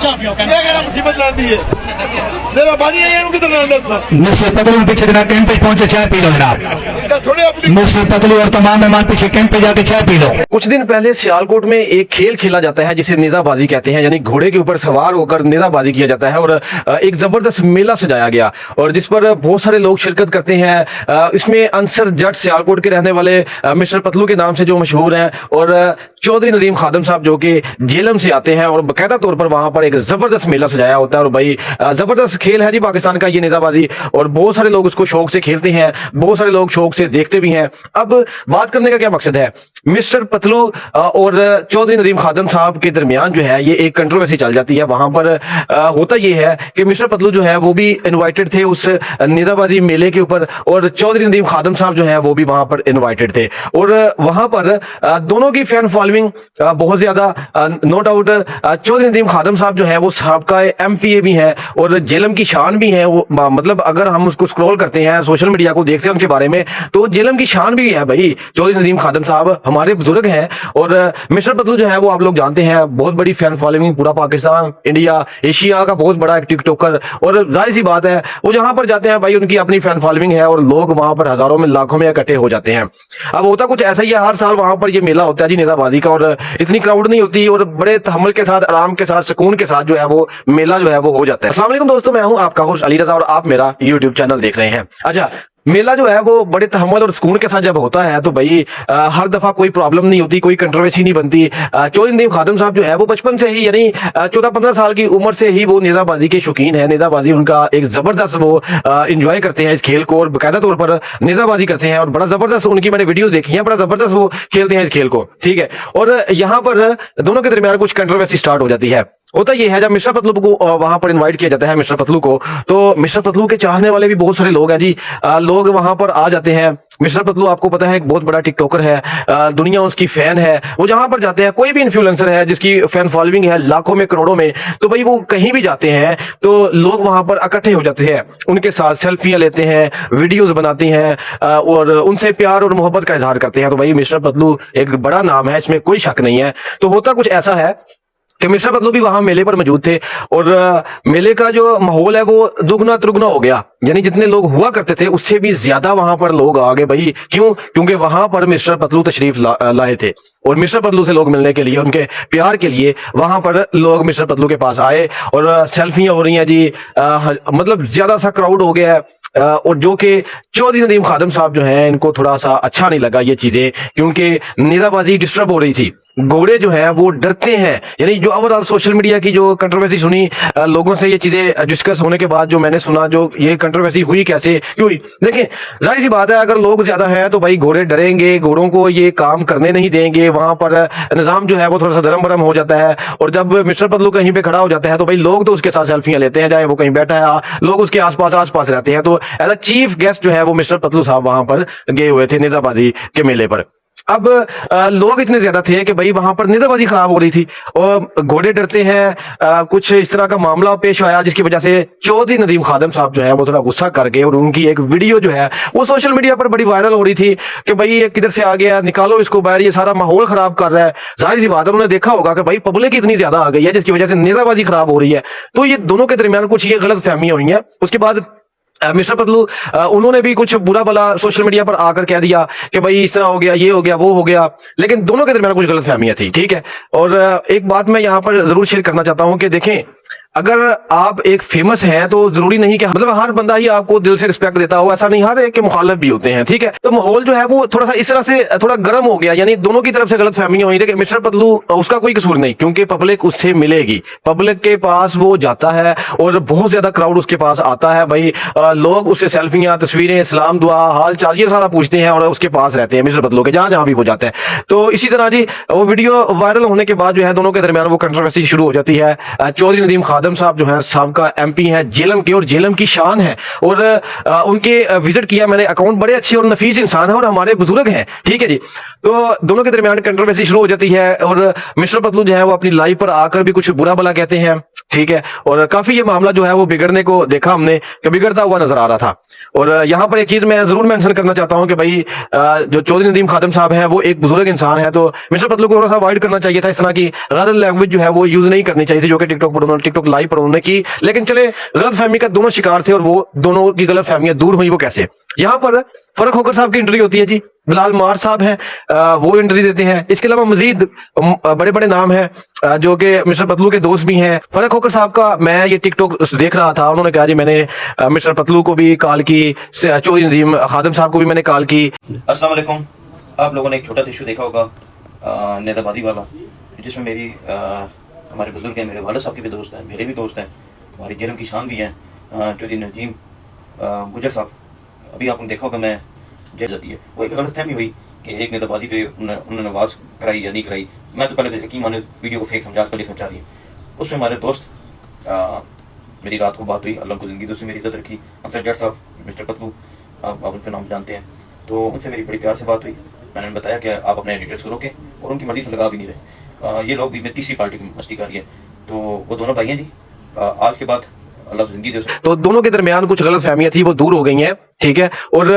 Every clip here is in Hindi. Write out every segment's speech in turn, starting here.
चाह पियो ये कहना मुसीबत लाती है मेरा बाजी है इनको किधर लाना था मिस्टर पतलू पीछे जनाब कैंप पे पहुंचे, चाय पी लो जनाब। थोड़े अपनी मिस्टर पतलू और तमाम मेहमान पीछे कैंप पे जाके चाय पी लो। कुछ दिन पहले सियालकोट में एक खेल खेला जाता है जिसे नेजाबाजी कहते हैं, यानी घोड़े के ऊपर सवार होकर नेजाबाजी किया जाता है और एक जबरदस्त मेला सजाया गया और जिस पर बहुत सारे लोग शिरकत करते हैं। इसमें अंसर जट सियालकोट के रहने वाले मिस्टर पतलू के नाम से जो मशहूर हैं और चौधरी नदीम खादम साहब जो कि जेलम से आते हैं और बाकायदा तौर पर वहां पर एक जबरदस्त मेला सजाया होता है। और भाई जबरदस्त खेल है जी पाकिस्तान का ये नेजाबाजी और बहुत सारे लोग उसको शौक से खेलते हैं, बहुत सारे लोग शौक से देखते भी हैं। अब बात करने का क्या मकसद है, मिस्टर पतलू और चौधरी नदीम खादम साहब के दरमियान जो है ये एक कंट्रोवर्सी चल जाती है। वहां पर होता ये है कि मिस्टर पतलू जो है वो भी इनवाइटेड थे उस नेजाबाजी मेले के ऊपर और चौधरी नदीम खादम साहब जो है वो भी वहां पर इनवाइटेड थे और वहां पर दोनों की फैन फॉलोइंग बहुत ज्यादा, नो डाउट। चौधरी नदीम खादम साहब जो है वो साहबका एमपीए भी हैं और जेलम की शान भी है। वो मतलब अगर हम उसको स्क्रॉल करते हैं, सोशल मीडिया को देखते हैं उनके बारे में, तो जेलम की शान भी है भाई। चौधरी नदीम खादम साहब हमारे बुजुर्ग हैं और मिस्टर पतलू जो है वो आप लोग जानते हैं बहुत बड़ी फैन फॉलोइंग, पूरा पाकिस्तान, इंडिया, एशिया का बहुत बड़ा एक टिकटॉकर। और जाहिर सी बात है वो जहां पर जाते हैं भाई उनकी अपनी फैन फॉलोइंग है और लोग वहां पर हजारों में लाखों में इकट्ठे हो जाते हैं। अब होता कुछ ऐसा ही है, हर साल वहां पर ये मेला होता है जी नेजाबाजी का और इतनी क्राउड नहीं होती और बड़े तहम्मुल के साथ, आराम के साथ, सुकून के साथ जो है वो मेला जो है वो हो जाता है। अस्सलाम वालेकुम दोस्तों, मैं हूं आपका होस्ट अली रजा और आप मेरा यूट्यूब चैनल देख रहे हैं। अच्छा, मेला जो है वो बड़े तहम्मुल और सुकून के साथ जब होता है तो भाई हर दफा कोई प्रॉब्लम नहीं होती, कोई कंट्रोवर्सी नहीं बनती। चौधरी नदीम खादम साहब जो है वो बचपन से ही, यानी 14-15 साल की उम्र से ही वो नेजाबाजी के शौकीन है। नेजाबाजी उनका एक जबरदस्त, वो इंजॉय करते हैं इस खेल को और बाकायदा तौर पर नेजाबाजी करते हैं और बड़ा जबरदस्त उनकी मैंने वीडियोस देखी हैं, बड़ा जबरदस्त वो खेलते हैं इस खेल को, ठीक है। और यहाँ पर दोनों के दरमियान कुछ कंट्रोवर्सी स्टार्ट हो जाती है। होता यह है जब मिस्टर पतलू को वहां पर इनवाइट किया जाता है मिस्टर पतलू को, तो मिस्टर पतलू के चाहने वाले भी बहुत सारे लोग हैं जी। लोग वहां पर आ जाते हैं। मिस्टर पतलू आपको पता है एक बहुत बड़ा टिकटॉकर है, दुनिया उसकी फैन है। वो जहां पर जाते हैं, कोई भी इन्फ्लुएंसर है जिसकी फैन फॉलोइंग है लाखों में, करोड़ों में, तो भाई वो कहीं भी जाते हैं तो लोग वहां पर इकट्ठे हो जाते हैं, उनके साथ सेल्फियां लेते हैं, वीडियोस बनाते हैं और उनसे प्यार और मोहब्बत का इजहार करते हैं। तो भाई मिस्टर पतलू एक बड़ा नाम है, इसमें कोई शक नहीं है। तो होता कुछ ऐसा है कि मिस्टर पतलू भी वहां मेले पर मौजूद थे और मेले का जो माहौल है वो दुगना त्रिगुना हो गया, यानी जितने लोग हुआ करते थे उससे भी ज्यादा वहां पर लोग आ गए भाई। क्यों? क्योंकि वहां पर मिस्टर पतलू तशरीफ लाए थे और मिस्टर पतलू से लोग मिलने के लिए, उनके प्यार के लिए वहां पर लोग मिस्टर पतलू के पास आए और सेल्फियां हो रही हैं जी। मतलब ज्यादा सा क्राउड हो गया है और जो कि चौधरी नदीम खादम साहब जो हैं इनको थोड़ा सा अच्छा नहीं लगा ये चीजें, क्योंकि नेजाबाजी डिस्टर्ब हो रही थी। घोड़े जो हैं वो डरते हैं, यानी जो ओवरऑल सोशल मीडिया की जो कंट्रोवर्सी सुनी, लोगों से ये चीजें डिस्कस होने के बाद जो मैंने सुना, जो ये कंट्रोवर्सी हुई कैसे क्यों हुई, देखिए जाहिर सी बात है अगर लोग ज्यादा हैं तो भाई घोड़े डरेंगे, घोड़ों को ये काम करने नहीं देंगे, वहां पर निजाम जो है वो थोड़ा सा धर्म भरम हो जाता है। और जब मिस्टर पतलू कहीं पे खड़ा हो जाता है तो भाई लोग तो उसके साथ सेल्फियां लेते हैं, चाहे वो कहीं बैठा है, लोग उसके आसपास रहते हैं। तो एज अ चीफ गेस्ट जो है वो मिस्टर पतलू साहब वहां पर गए हुए थे नेजाबाजी के मेले पर। अब लोग इतने ज्यादा थे कि भाई वहां पर नेजाबाजी खराब हो रही थी और घोड़े डरते हैं। कुछ इस तरह का मामला पेश आया जिसकी वजह से चौधरी नदीम खादम साहब जो है वो थोड़ा गुस्सा कर गए और उनकी एक वीडियो जो है वो सोशल मीडिया पर बड़ी वायरल हो रही थी कि भाई ये किधर से आ गया, निकालो इसको बाहर, ये सारा माहौल खराब कर रहा है। जाहिर सी बात है उन्होंने देखा होगा कि भाई पब्लिक इतनी ज्यादा आ गई है जिसकी वजह से नेजाबाजी खराब हो रही है। तो ये दोनों के दरमियान कुछ ये गलत फहमियां हुई हैं। उसके बाद मिस्टर पतलू उन्होंने भी कुछ बुरा भला सोशल मीडिया पर आकर कह दिया कि भाई इस तरह हो गया, ये हो गया, वो हो गया, लेकिन दोनों के दरमियान कुछ गलत फहमियां थी, ठीक है। और एक बात मैं यहाँ पर जरूर शेयर करना चाहता हूं कि देखें, अगर आप एक फेमस हैं तो जरूरी नहीं कि मतलब हर बंदा ही आपको दिल से रिस्पेक्ट देता हो, ऐसा नहीं, हर एक के मुखालिफ भी होते हैं, ठीक है। तो माहौल जो है वो थोड़ा सा इस तरह से थोड़ा गर्म हो गया, यानी दोनों की तरफ से गलत फहमियां हुई थी कि मिस्टर पतलू उसका कोई कसूर नहीं, क्योंकि पब्लिक उससे मिलेगी, पब्लिक के पास वो जाता है और बहुत ज्यादा क्राउड उसके पास आता है भाई। लोग उससे सेल्फियां, तस्वीरें, सलाम दुआ, हाल चाल ये सारा पूछते हैं और उसके पास रहते हैं मिस्टर पतलू के, जहां जहां भी वो जाता है। तो इसी तरह जी वो वीडियो वायरल होने के बाद जो है दोनों के दरमियान वो कंट्रोवर्सी शुरू हो जाती है। चौधरी नदीम खादम साहब जो है का एमपी है जेलम के और जेलम की शान है और उनके विजिट किया मैंने, अकाउंट बड़े अच्छे और नफीस इंसान है और हमारे बुजुर्ग हैं, ठीक है जी। तो दोनों के दरमियान कंट्रोवर्सी शुरू हो जाती है और मिस्टर पतलू जो है वो अपनी लाइव पर आकर भी कुछ बुरा भला कहते हैं ठीक है, और काफी ये मामला जो है वो बिगड़ने को देखा हमने कि बिगड़ता हुआ नजर आ रहा था। और यहाँ पर एक चीज मैं जरूर मेंशन करना चाहता हूँ कि भाई जो चौधरी नदीम खादिम साहब हैं वो एक बुजुर्ग इंसान है, तो मिस्टर पतलू को थोड़ा सा अवॉइड करना चाहिए था, इस तरह की गलत लैंग्वेज जो है वो यूज नहीं करनी चाहिए थी जो कि टिकटॉक लाइव पर उन्होंने की। लेकिन चले, गलत फहमी का दोनों शिकार थे और वो दोनों की गलत फहमियां दूर हुई वो कैसे। यहाँ पर फर्रुख होकर साहब की एंट्री होती है जी, बिलाल मार साहब हैं, वो एंट्री देते हैं। इसके अलावा मजीद बड़े बड़े नाम हैं जो कि मिस्टर पतलू के दोस्त भी हैं। फर्रुख होकर साहब का मैं ये टिकटॉक देख रहा था, उन्होंने कहा जी मैंने मिस्टर पतलू को भी कॉल की, चौधरी नदीम खादिम साहब को भी मैंने कॉल की। अस्सलाम वालेकुम। आप लोगों ने एक छोटा सा इशू देखा होगा नेताबादी वाला, जिसमें मेरी हमारे बुजुर्ग हैं, मेरे वालिद साहब के भी दोस्त हैं, मेरे भी दोस्त हैं, हमारी जेरम की शान भी हैं, चौधरी नदीम गुजर साहब। अभी आपने देखा होगा मैं जेल जाती है, वो एक गलत फहमी हुई कि एक नेताबादी पे उन्होंने आवाज़ कराई या नहीं कराई। मैं तो पहले तो यकीन माने वीडियो को फेक समझा, पहले समझा रही है। उसमें हमारे दोस्त मेरी रात को बात हुई, अल्लाह को जिंदगी दोस्त मेरी इज्जत रखी, हमसे जट साहब मिस्टर पतलू, आप उनका नाम जानते हैं, तो उनसे मेरी बड़ी प्यार से बात हुई। मैंने उन्हें बताया कि आप अपने डिटेल्स को रोकें, और उनकी मर्जी से लगा भी नहीं रहे। ये लोग भी मैं तीसरी पार्टी की मस्ती कर रही है, तो वो दोनों भाई हैं जी। आज के बाद अल्लाह जिंदगी दे। तो दोनों के दरमियान कुछ गलत फहमियां थी वो दूर हो गई हैं, ठीक है, और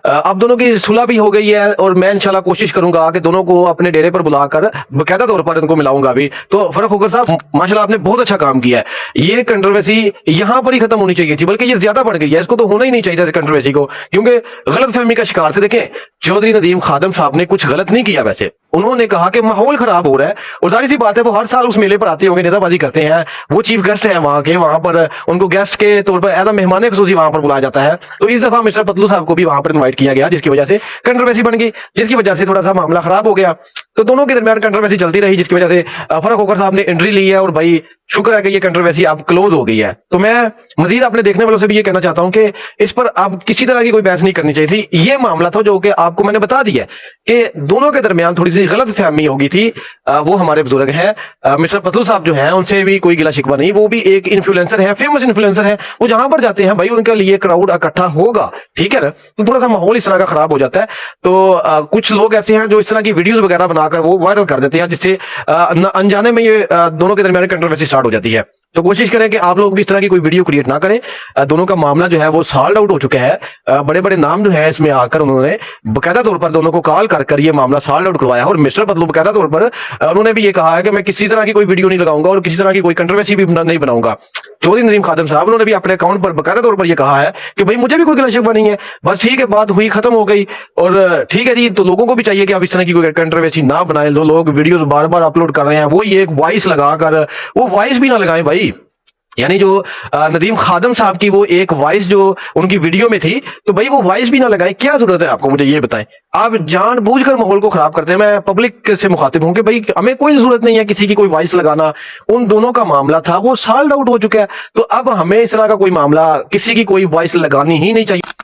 अब दोनों की सुलह भी हो गई है। और मैं इंशाल्लाह कोशिश करूंगा कि दोनों को अपने डेरे पर बुलाकर बकायदा तौर पर उनको मिलाऊंगा भी। तो फर्रुख होकर साहब माशाल्लाह आपने बहुत अच्छा काम किया है। ये कंट्रोवर्सी यहां पर ही खत्म होनी चाहिए थी, बल्कि ये ज्यादा बढ़ गई है, इसको तो होना ही नहीं चाहिए कंट्रोवर्सी को, क्योंकि गलत फहमी का शिकार थे। देखें, चौधरी नदीम खादिम साहब ने कुछ गलत नहीं किया, वैसे उन्होंने कहा कि माहौल खराब हो रहा है, और जाहिर सी बात है वो हर साल उस मेले पर आते होंगे, नेताबाजी करते हैं, वो चीफ गेस्ट हैं वहां के, वहां पर उनको गेस्ट के तौर पर एज अ मेहमान खुसूसी वहां पर बुलाया जाता है। तो इस दफा मिस्टर पतलू साहब को भी वहां पर इनवाइट किया गया, जिसकी वजह से कंट्रोवर्सी बन गई, जिसकी वजह से थोड़ा सा मामला खराब हो गया। तो दोनों के दरमियान कंट्रोवर्सी चलती रही, जिसकी वजह से फर्रुख होकर साहब ने एंट्री ली है, और भाई शुक्र है कि ये कंट्रोवर्सी अब क्लोज हो गई है। तो मैं मजीद अपने देखने वालों से भी ये कहना चाहता हूं कि इस पर अब किसी तरह की कोई बहस नहीं करनी चाहिए थी। ये मामला था जो कि आपको मैंने बता दिया कि दोनों के दरमियान थोड़ी सी गलत फहमी हो गई थी। वो हमारे बुजुर्ग हैं, मिस्टर पतलू साहब जो हैं, उनसे भी कोई गिला शिकवा नहीं, वो भी एक इन्फ्लुएंसर है, फेमस इन्फ्लुएंसर है, वो जहां पर जाते हैं भाई उनके लिए क्राउड इकट्ठा होगा, ठीक है ना। तो थोड़ा सा माहौल इस तरह का खराब हो जाता है। तो कुछ लोग ऐसे हैं जो इस तरह की वीडियोस वगैरह बनाकर वो वायरल कर देते हैं, जिससे अनजाने में ये दोनों के दरमियान कंट्रोवर्सी स्टार्ट हो जाती है। तो कोशिश करें कि आप लोग भी इस तरह की कोई वीडियो क्रिएट ना करें। दोनों का मामला जो है वो सॉल्व आउट हो चुका है। बड़े बड़े नाम जो है इसमें आकर उन्होंने बकायदा तौर पर दोनों को कॉल कर ये मामला सॉल्व आउट करवाया, और मिस्टर पतलू बकायदा तौर पर उन्होंने भी ये कहा है कि मैं किसी तरह की कोई वीडियो नहीं लगाऊंगा और किसी तरह की कोई कंट्रोवर्सी भी नहीं बनाऊंगा। चौधरी नदीम खादिम साहब उन्होंने भी अपने अकाउंट पर बकायदा तौर पर यह कहा है कि भाई मुझे भी कोई गिला शिकवा नहीं है, बस ठीक है, बात हुई, खत्म हो गई, और ठीक है जी। तो लोगों को भी चाहिए कि आप इस तरह की कोई कंट्रोवर्सी ना बनाएं। लोग वीडियोस बार बार अपलोड कर रहे हैं, वो ये एक वॉइस लगाकर, वो वॉइस भी ना लगाएं भाई, यानी जो नदीम खादिम साहब की वो एक वॉइस जो उनकी वीडियो में थी, तो भाई वो वॉइस भी ना लगाए। क्या जरूरत है आपको, मुझे ये बताएं। आप जानबूझकर माहौल को खराब करते हैं। मैं पब्लिक से मुखातिब हूं कि भाई हमें कोई जरूरत नहीं है किसी की कोई वॉइस लगाना। उन दोनों का मामला था वो सॉल्व आउट हो चुका है, तो अब हमें इस तरह का कोई मामला, किसी की कोई वॉइस लगानी ही नहीं चाहिए।